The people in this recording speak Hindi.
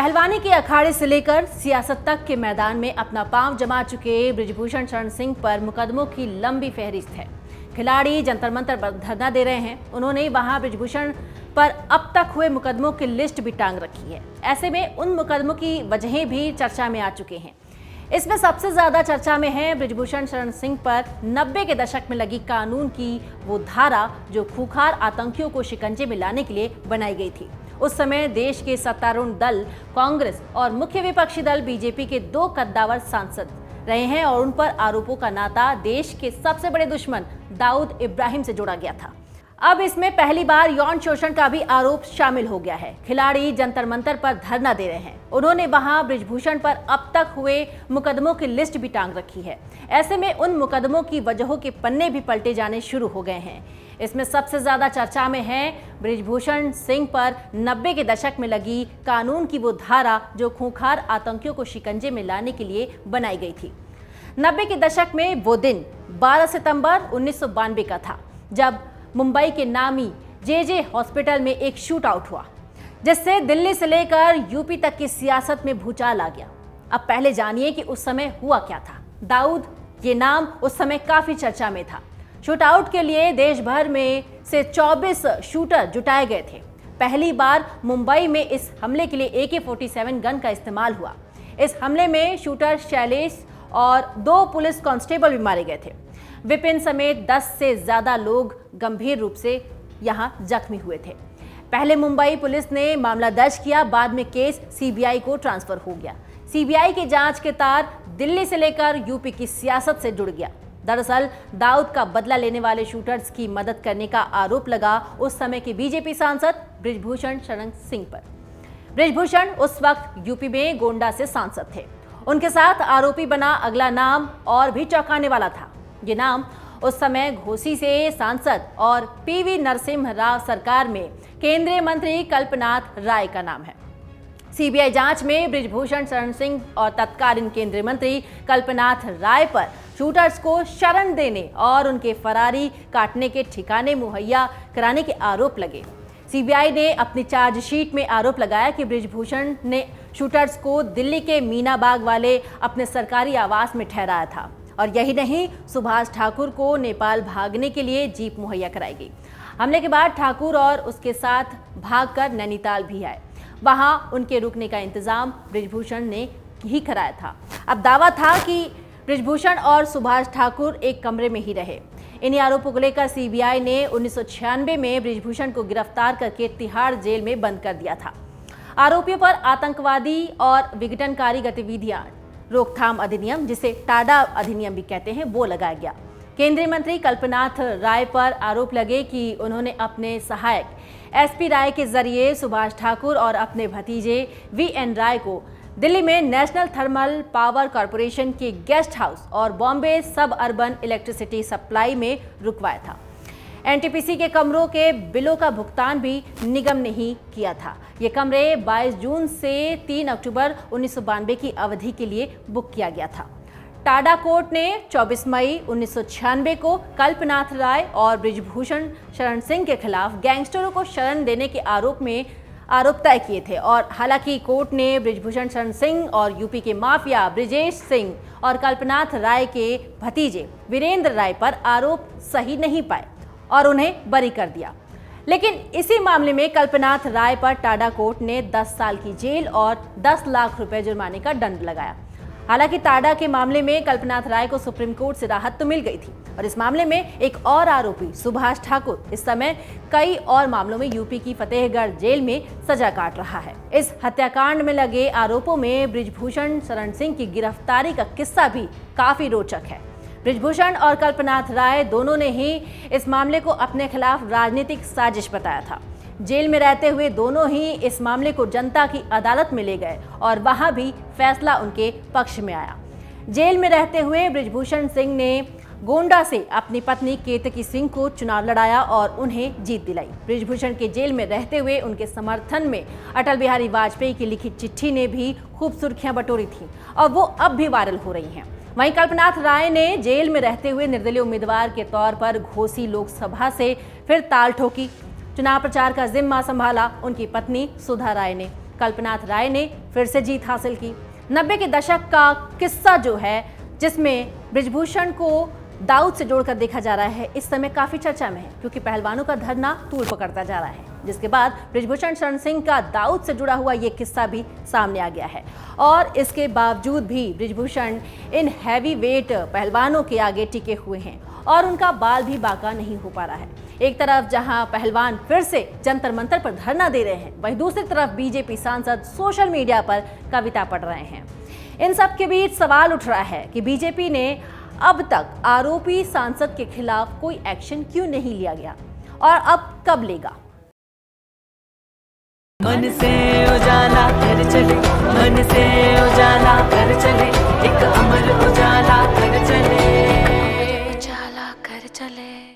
पहलवानी के अखाड़े से लेकर सियासत तक के मैदान में अपना पांव जमा चुके बृजभूषण शरण सिंह पर मुकदमों की लंबी फहरिस्त है। खिलाड़ी जंतर मंतर पर धरना दे रहे हैं। उन्होंने वहां बृजभूषण पर अब तक हुए मुकदमों की लिस्ट भी टांग रखी है। ऐसे में उन मुकदमों की वजहें भी चर्चा में आ चुके हैं। इसमें सबसे ज्यादा चर्चा में है बृजभूषण शरण सिंह पर 90 के दशक में लगी कानून की वो धारा जो खूंखार आतंकियों को शिकंजे में लाने के लिए बनाई गई थी। उस समय देश के सत्तारूढ़ दल कांग्रेस और मुख्य विपक्षी दल बीजेपी के 2 कद्दावर सांसद रहे हैं और उन पर आरोपों का नाता देश के सबसे बड़े दुश्मन दाऊद इब्राहिम से जोड़ा गया था। अब इसमें पहली बार यौन शोषण का भी आरोप शामिल हो गया है। खिलाड़ी जंतर मंतर पर धरना दे रहे हैं। उन्होंने वहां बृजभूषण पर अब तक हुए मुकदमों की लिस्ट भी टांग रखी है। ऐसे में उन मुकदमों की वजहों के पन्ने भी पलटे जाने शुरू हो गए हैं। इसमें सबसे ज्यादा चर्चा में है बृजभूषण सिंह पर 90 के दशक में लगी कानून की वो धारा जो खूंखार आतंकियों को शिकंजे में लाने के लिए बनाई गई थी। 90 के दशक में वो दिन 12 सितंबर 1992 का था जब मुंबई के नामी जे हॉस्पिटल में एक शूट आउट हुआ, जिससे दिल्ली से लेकर यूपी तक की सियासत में भूचाल आ गया। अब पहले जानिए कि उस समय हुआ क्या था। दाऊद ये नाम उस समय काफी चर्चा में था। शूट आउट के लिए देश भर में से 24 शूटर जुटाए गए थे। पहली बार मुंबई में इस हमले के लिए AK-47 गन का इस्तेमाल हुआ। इस हमले में शूटर शैलेश और 2 पुलिस कांस्टेबल भी मारे गए थे। विपिन समेत 10 से ज्यादा लोग गंभीर रूप से यहां जख्मी हुए थे। पहले मुंबई पुलिस ने मामला दर्ज किया, बाद में केस CBI को ट्रांसफर हो गया। CBI की जांच के तार दिल्ली से लेकर यूपी की सियासत से जुड़ गया। दरअसल दाऊद का बदला लेने वाले शूटर्स की मदद करने का आरोप लगा उस समय के बीजेपी सांसद बृजभूषण शरण सिंह पर। बृजभूषण उस वक्त यूपी में गोंडा से सांसद थे। उनके साथ आरोपी बना अगला नाम और भी चौंकाने वाला था। ये नाम उस समय घोसी से सांसद और PV नरसिम्हा राव सरकार में केंद्रीय मंत्री कल्पनाथ राय का नाम है। CBI जांच में बृजभूषण शरण सिंह और तत्कालीन केंद्रीय मंत्री कल्पनाथ राय पर शूटर्स को शरण देने और उनके फरारी काटने के ठिकाने मुहैया कराने के आरोप लगे। CBI ने अपनी चार्जशीट में आरोप लगाया कि बृजभूषण ने शूटर्स को दिल्ली के मीना बाग वाले अपने सरकारी आवास में ठहराया था और यही नहीं, सुभाष ठाकुर को नेपाल भागने के लिए जीप मुहैया कराई गई। हमले के बाद ठाकुर और उसके साथ भागकर नैनीताल भी आए। वहां उनके रुकने का इंतजाम बृजभूषण ने ही कराया था। अब दावा था कि बृजभूषण और सुभाष ठाकुर एक कमरे में ही रहे। इन्हीं आरोपों को लेकर CBI ने 1996 में बृजभूषण को गिरफ्तार करके तिहाड़ जेल में बंद कर दिया था। आरोपियों पर आतंकवादी और विघटनकारी गतिविधियां रोकथाम अधिनियम, जिसे टाडा अधिनियम भी कहते हैं, वो लगाया गया। केंद्रीय मंत्री कल्पनाथ राय पर आरोप लगे कि उन्होंने अपने सहायक SP राय के जरिए सुभाष ठाकुर और अपने भतीजे VN राय को दिल्ली में नेशनल थर्मल पावर कॉरपोरेशन के गेस्ट हाउस और बॉम्बे सब अर्बन इलेक्ट्रिसिटी सप्लाई में रुकवाया था। NTPC के कमरों के बिलों का भुगतान भी निगम ने ही किया था। ये कमरे 22 जून से 3 अक्टूबर 1992 की अवधि के लिए बुक किया गया था। टाडा कोर्ट ने 24 मई 1996 को कल्पनाथ राय और बृजभूषण शरण सिंह के खिलाफ गैंगस्टरों को शरण देने के आरोप तय किए थे और हालांकि कोर्ट ने बृजभूषण शरण सिंह और यूपी के माफिया ब्रिजेश सिंह और कल्पनाथ राय के भतीजे वीरेंद्र राय पर आरोप सही नहीं पाए और उन्हें बरी कर दिया। लेकिन इसी मामले में कल्पनाथ राय पर टाडा कोर्ट ने 10 साल की जेल और 10 लाख रुपए जुर्माने का दंड लगाया। हालांकि टाडा के मामले में कल्पनाथ राय को सुप्रीम कोर्ट से राहत तो मिल गई थी और इस मामले में एक और आरोपी सुभाष ठाकुर इस समय कई और मामलों में यूपी की फतेहगढ़ जेल में सजा काट रहा है। इस हत्याकांड में लगे आरोपों में बृजभूषण शरण सिंह की गिरफ्तारी का किस्सा भी काफी रोचक है। बृजभूषण और कल्पनाथ राय दोनों ने ही इस मामले को अपने खिलाफ राजनीतिक साजिश बताया था। जेल में रहते हुए दोनों ही इस मामले को जनता की अदालत में ले गए और वहां भी फैसला उनके पक्ष में आया। जेल में रहते हुए बृजभूषण सिंह ने गोंडा से अपनी पत्नी केतकी सिंह को चुनाव लड़ाया और उन्हें जीत दिलाई। बृजभूषण के जेल में रहते हुए उनके समर्थन में अटल बिहारी वाजपेयी की लिखी चिट्ठी ने भी खूब सुर्खियां बटोरी थी और वो अब भी वायरल हो रही हैं। वहीं कल्पनाथ राय ने जेल में रहते हुए निर्दलीय उम्मीदवार के तौर पर घोसी लोकसभा से फिर ताल ठोकी। चुनाव प्रचार का जिम्मा संभाला उनकी पत्नी सुधा राय ने। कल्पनाथ राय ने फिर से जीत हासिल की। 90 के दशक का किस्सा जो है, जिसमें बृजभूषण को दाऊद से जोड़कर देखा जा रहा है, इस समय काफी चर्चा में है, क्योंकि पहलवानों का धरना तूल पकड़ता जा रहा है, जिसके बाद बृजभूषण शरण सिंह का दाऊद से जुड़ा हुआ ये किस्सा भी सामने आ गया है। और इसके बावजूद भी बृजभूषण इन हैवी वेट पहलवानों के आगे टिके हुए हैं और उनका बाल भी बांका नहीं हो पा रहा है। एक तरफ जहां पहलवान फिर से जंतर मंतर पर धरना दे रहे हैं, वहीं दूसरी तरफ बीजेपी सांसद सोशल मीडिया पर कविता पढ़ रहे हैं। इन सब के बीच सवाल उठ रहा है कि बीजेपी ने अब तक आरोपी सांसद के खिलाफ कोई एक्शन क्यों नहीं लिया गया और अब कब लेगा। मन से उजाला कर चले, मन से उजाला कर चले, एक अमर उजाला कर चले।